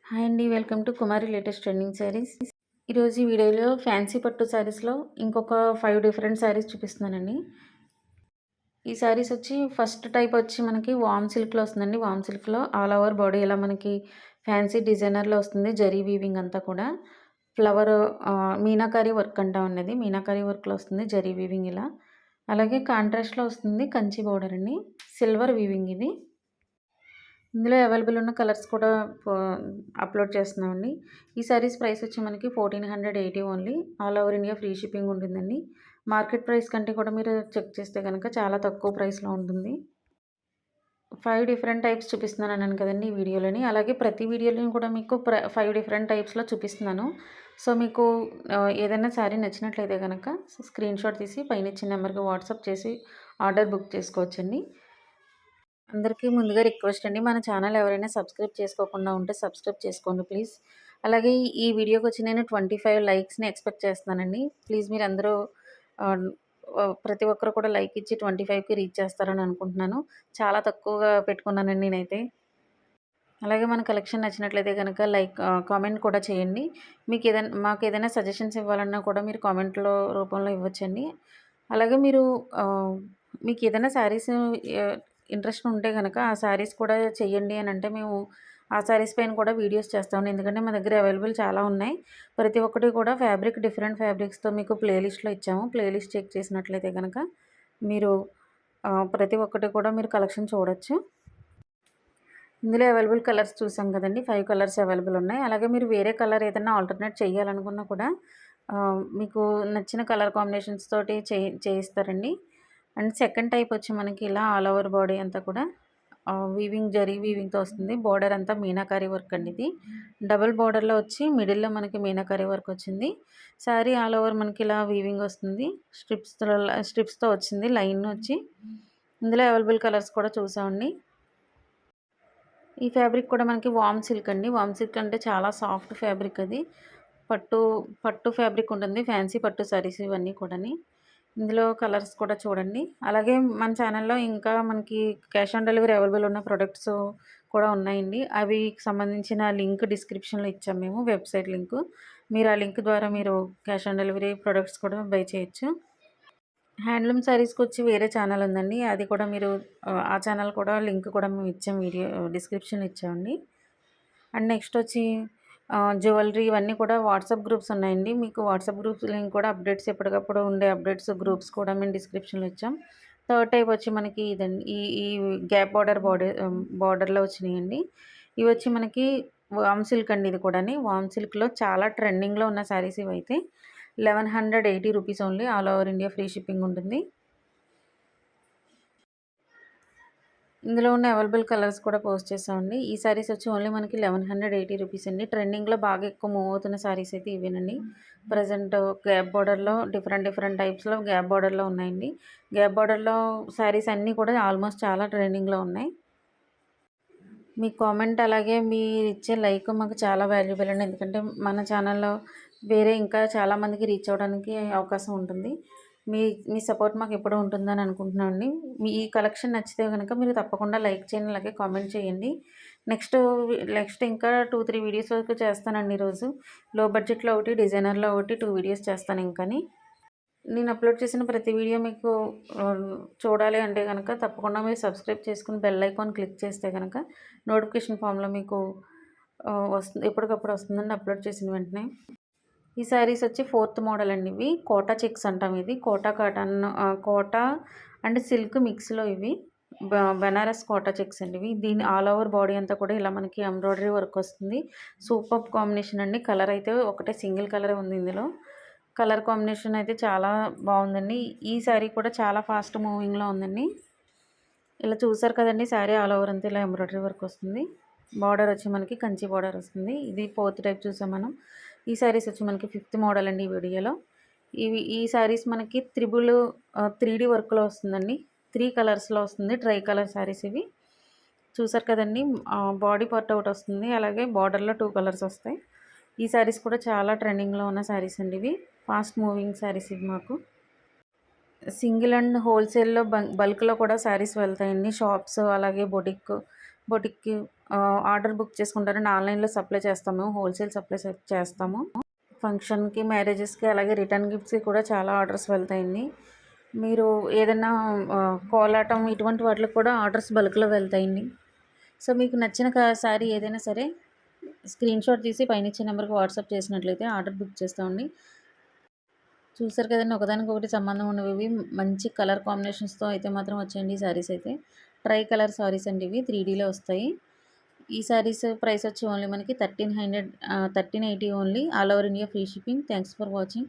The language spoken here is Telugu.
హాయ్ అండి. Welcome to Kumari latest trending saris. ఈరోజు ఈ వీడియోలో ఫ్యాన్సీ పట్టు శారీస్‌లో ఇంకొక 5 డిఫరెంట్ శారీస్ చూపిస్తున్నానండి. ఈ శారీస్ వచ్చి ఫస్ట్ టైప్ వచ్చి మనకి వామ్ సిల్క్‌లో వస్తుందండి. వామ్ సిల్క్‌లో ఆల్ ఓవర్ బాడీ ఇలా మనకి ఫ్యాన్సీ డిజైనర్‌లో వస్తుంది. జరీ వీవింగ్ అంతా కూడా ఫ్లవర్ మీనాకారి వర్క్ అంటామండి అది. మీనాకారి వర్క్‌లో వస్తుంది జరీ వీవింగ్ ఇలా. అలాగే కాంట్రాస్ట్‌లో వస్తుంది కంచి బోర్డర్ అండి. సిల్వర్ వీవింగ్ ఇది. ఇందులో అవైలబుల్ ఉన్న కలర్స్ కూడా పో అప్‌లోడ్ చేస్తున్నామండి. ఈ సారీస్ ప్రైస్ వచ్చి మనకి 1480 only. All over India free shipping ఉంటుందండి. మార్కెట్ ప్రైస్ కంటే కూడా మీరు చెక్ చేస్తే గనక చాలా తక్కువ ప్రైస్‌లో ఉంటుంది. 5 డిఫరెంట్ టైప్స్ చూపిస్తున్నానన్నాను కదండీ ఈ వీడియోలోని. అలాగే ప్రతి వీడియోలోని కూడా మీకు 5 డిఫరెంట్ టైప్స్‌లో చూపిస్తున్నాను. సో, మీకు ఏదైనా శారీ నచ్చినట్లయితే గనక స్క్రీన్‌షాట్ తీసి పైన ఇచ్చిన నెంబర్‌కి వాట్సాప్ చేసి ఆర్డర్ బుక్ చేసుకోవచ్చండి. అందరికీ ముందుగా రిక్వెస్ట్ అండి. మన ఛానల్ ఎవరైనా సబ్స్క్రైబ్ చేసుకోకుండా ఉంటే సబ్స్క్రైబ్ చేసుకోండి ప్లీజ్. అలాగే ఈ వీడియోకొచ్చి నేను 25 లైక్స్‌ని ఎక్స్‌పెక్ట్ చేస్తున్నానండి. ప్లీజ్ మీరందరూ ఆహ్, ప్రతి ఒక్కరు కూడా లైక్ ఇచ్చి 25కి రీచ్ చేస్తారని అనుకుంటున్నాను. చాలా తక్కువగా పెట్టుకున్నానండి నేనైతే. అలాగే మన కలెక్షన్ నచ్చినట్లయితే గనక కామెంట్ కూడా చేయండి. మాకేదైనా సజెషన్స్ ఇవ్వాలన్నా కూడా మీరు కామెంట్‌లో రూపంలో ఇవ్వచ్చండి. అలాగే మీరు మీకేదైనా శారీస్ ఆహ్, ఇంట్రెస్ట్ ఉంటే గనక ఆ శారీస్ కూడా చెయ్యండి అనంటే మేము ఆ శారీస్ పైన కూడా వీడియోస్ చేస్తామండి. ఎందుకంటే మా దగ్గర అవైలబుల్ చాలా ఉన్నాయి. ప్రతి ఒక్కటి కూడా డిఫరెంట్ ఫ్యాబ్రిక్స్‌తో మీకు ప్లే లిస్ట్‌లో ఇచ్చాము. ప్లే లిస్ట్ చెక్ చేసినట్లయితే గనక మీరు ప్రతి ఒక్కటి కూడా మీరు కలెక్షన్ చూడొచ్చు. ఇందులో అవైలబుల్ కలర్స్ చూసాం కదండీ! 5 కలర్స్ అవైలబుల్ ఉన్నాయి. అలాగే మీరు వేరే కలర్ ఏదన్నా ఆల్టర్‌నేట్ చేయాలనుకున్నా కూడా మీకు నచ్చిన కలర్ కాంబినేషన్స్ తోటి చేయిస్తారండి. అండ్ సెకండ్ టైప్ వచ్చి మనకి ఇలా ఆల్ ఓవర్ బాడీ అంతా కూడా జరీ వీవింగ్‌తో వస్తుంది. బోర్డర్ అంతా మీనాకారి వర్క్ అండి ఇది. డబుల్ బోర్డర్‌లో వచ్చి మిడిల్‌లో మనకి మీనాకారి వర్క్ వచ్చింది. శారీ ఆల్ ఓవర్ మనకి ఇలా వీవింగ్ వస్తుంది. స్ట్రిప్స్‌తో వచ్చింది లైన్ వచ్చి. ఇందులో అవైలబుల్ కలర్స్ కూడా చూసామండి. ఈ ఫ్యాబ్రిక్ కూడా మనకి వామ్ సిల్క్ అండి. వామ్ సిల్క్ అంటే చాలా సాఫ్ట్ ఫ్యాబ్రిక్ అది. పట్టు, పట్టు ఫ్యాబ్రిక్ ఉంటుంది. ఫ్యాన్సీ పట్టు సారీస్ ఇవన్నీ కూడాని. ఇందులో కలర్స్ కూడా చూడండి. అలాగే మన ఛానల్‌లో ఇంకా మనకి క్యాష్ ఆన్ డెలివరీ అవైలబుల్ ఉన్న ప్రొడక్ట్స్ కూడా ఉన్నాయండి. అవి సంబంధించిన లింక్ డిస్క్రిప్షన్‌లో ఇచ్చాము మేము వెబ్‌సైట్ లింకు. మీరు ఆ లింక్ ద్వారా మీరు క్యాష్ ఆన్ డెలివరీ ప్రొడక్ట్స్ కూడా బై చేయొచ్చు. హ్యాండ్లూమ్ శారీస్‌కొచ్చి వేరే ఛానల్ ఉందండి. అది కూడా మీరు ఆ ఛానల్ కూడా లింక్ కూడా మేము ఇచ్చాం వీడియో డిస్క్రిప్షన్‌లో ఇచ్చామండి. అండ్ నెక్స్ట్ వచ్చి జ్యువెలరీ ఇవన్నీ కూడా వాట్సాప్ గ్రూప్స్ ఉన్నాయండి. మీకు వాట్సాప్ గ్రూప్స్ లింక్ కూడా అప్డేట్స్ ఎప్పటికప్పుడు ఉండే గ్రూప్స్ కూడా మేము డిస్క్రిప్షన్‌లో ఇచ్చాం. థర్డ్ టైప్ వచ్చి మనకి ఇదండి. ఈ ఈ గ్యాప్ బార్డర్‌లో వచ్చినాయండి. ఇవి వచ్చి మనకి వామ్ సిల్క్ అండి ఇది కూడాని. వామ్ సిల్క్‌లో చాలా ట్రెండింగ్‌లో ఉన్న శారీస్ ఇవైతే. 1180 rupees only. All over India free shipping ఉంటుంది. ఇందులో ఉన్న అవైలబుల్ కలర్స్ కూడా పోస్ట్ చేసామండి. ఈ శారీస్ వచ్చి ఓన్లీ మనకి 1180 రూపీస్ అండి. ట్రెండింగ్‌లో బాగా ఎక్కువ మూవ్ అవుతున్న శారీస్ అయితే ఇవేనండి. ప్రెజెంట్ గ్యాప్ బోర్డర్‌లో డిఫరెంట్ టైప్స్‌లో గ్యాప్ బోర్డర్‌లో ఉన్నాయండి. గ్యాప్ బోర్డర్‌లో శారీస్ అన్నీ కూడా ఆల్మోస్ట్ చాలా ట్రెండింగ్‌లో ఉన్నాయి. మీ కామెంట్ అలాగే మీరిచ్చే లైక్ మాకు చాలా వాల్యుబుల్ అండి. ఎందుకంటే మన ఛానల్‌లో వేరే ఇంకా చాలామందికి రీచ్ అవ్వడానికి అవకాశం ఉంటుంది. మీ మీ సపోర్ట్ మాకెప్పుడూ ఉంటుందని అనుకుంటున్నామండి. మీ ఈ కలెక్షన్ నచ్చితే గనక మీరు తప్పకుండా లైక్ చేయండి, అలాగే కామెంట్ చేయండి. నెక్స్ట్ ఇంకా 2, 3 వీడియోస్ వరకు చేస్తానండి ఈరోజు. లో బడ్జెట్‌లో ఒకటి, డిజైనర్‌లో ఒకటి 2 వీడియోస్ చేస్తాను ఇంకని. నేను అప్లోడ్ చేసిన ప్రతి వీడియో మీకు ఆహ్, చూడాలి అంటే గనక తప్పకుండా మీరు సబ్స్క్రైబ్ చేసుకొని బెల్ ఐకాన్ క్లిక్ చేస్తే గనక నోటిఫికేషన్ ఫామ్‌లో మీకు ఎప్పటికప్పుడు వస్తుందండి అప్లోడ్ చేసిన వెంటనే. ఈ శారీస్ వచ్చి ఫోర్త్ మోడల్ అండి ఇవి. కోటా చెక్స్ అంటాం ఇది. కోటా అండ్ సిల్క్ మిక్స్‌లో ఇవి. బెనారస్ కోటా చెక్స్ అండి ఇవి. దీని ఆల్ ఓవర్ బాడీ అంతా కూడా ఇలా మనకి ఎంబ్రాయిడరీ వర్క్ వస్తుంది. సూపర్బ్ కాంబినేషన్ అండి. కలర్ అయితే ఒకటే సింగిల్ కలరే ఉంది ఇందులో. కలర్ కాంబినేషన్ అయితే చాలా బాగుందండి. ఈ శారీ కూడా చాలా ఫాస్ట్ మూవింగ్‌లో ఉందండి. ఇలా చూసారు కదండీ! శారీ ఆల్ ఓవర్ అంతా ఇలా ఎంబ్రాయిడరీ వర్క్ వస్తుంది. బార్డర్ వచ్చి మనకి కంచి బార్డర్ వస్తుంది. ఇది ఫోర్త్ టైప్ చూసాం మనం. ఈ శారీస్ వచ్చి మనకి ఫిఫ్త్ మోడల్ అండి ఈ వీడియోలో. ఈ శారీస్ మనకి 3D వర్క్‌లో వస్తుందండి. 3 కలర్స్‌లో వస్తుంది. ట్రై కలర్ శారీస్ ఇవి. చూసారు కదండీ! బాడీ పార్ట్ ఒకటి వస్తుంది. అలాగే బార్డర్‌లో 2 కలర్స్ వస్తాయి. ఈ శారీస్ కూడా చాలా ట్రెండింగ్‌లో ఉన్న శారీస్ అండి ఇవి. ఫాస్ట్ మూవింగ్ శారీస్ ఇవి మాకు. సింగిల్ అండ్ హోల్‌సేల్‌లో బల్క్‌లో కూడా శారీస్ వెళ్తాయండి. షాప్స్ అలాగే బొటిక్ బొటిక్‌కి ఆర్డర్ బుక్ చేసుకుంటారండి. ఆన్‌లైన్‌లో సప్లై చేస్తాము. హోల్‌సేల్ సప్లై చేస్తాము. ఫంక్షన్‌కి, మ్యారేజెస్‌కి అలాగే రిటర్న్ గిఫ్ట్స్‌కి కూడా చాలా ఆర్డర్స్ వెళ్తాయండి. మీరు ఏదన్నా కోలాటం ఇటువంటి వాటికి కూడా ఆర్డర్స్ బల్క్‌లో వెళ్తాయండి. సో, మీకు నచ్చిన శారీ ఏదైనా సరే స్క్రీన్‌షాట్ తీసి పైనిచ్చే నెంబర్‌కి వాట్సాప్ చేసినట్లయితే ఆర్డర్ బుక్ చేస్తామండి. చూసారు కదండీ! ఒకదానికొకటి సంబంధం ఉన్నవి మంచి కలర్ కాంబినేషన్స్‌తో అయితే మాత్రం వచ్చాయండి ఈ శారీస్ అయితే. ట్రై కలర్ సారీస్ అండి ఇవి 3Dలో వస్తాయి. ఈ శారీస్ ప్రైస్ వచ్చి ఓన్లీ మనకి 1380 only. All over India free shipping. Thanks for watching.